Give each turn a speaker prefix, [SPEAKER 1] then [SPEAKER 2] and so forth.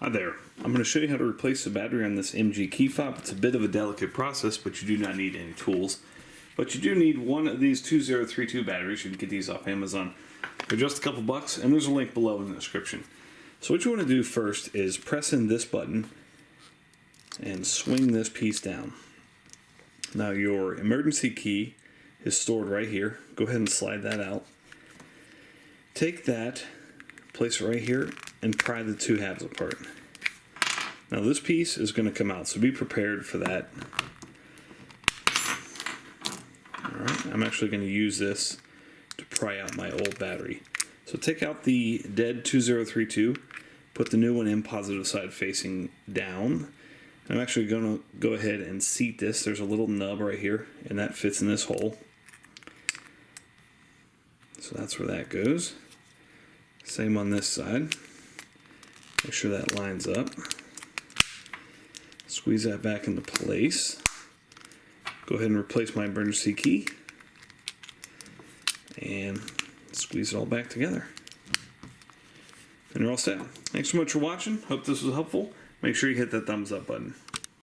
[SPEAKER 1] Hi there. I'm going to show you how to replace the battery on this MG key fob. It's a bit of a delicate process, but you do not need any tools. But you do need one of these 2032 batteries. You can get these off Amazon for just a couple bucks, and there's a link below in the description. So what you want to do first is press in this button and swing this piece down. Now your emergency key is stored right here. Go ahead and slide that out. Take that, place it right here, and pry the two halves apart. Now this piece is going to come out, so be prepared for that. Alright, I'm actually going to use this to pry out my old battery. So take out the dead 2032, put the new one in positive side facing down. I'm actually going to go ahead and seat this. There's a little nub right here, and that fits in this hole. So that's where that goes. Same on this side. Make sure that lines up. Squeeze that back into place. Go ahead and replace my emergency key. And squeeze it all back together. And you're all set. Thanks so much for watching. Hope this was helpful. Make sure you hit that thumbs up button.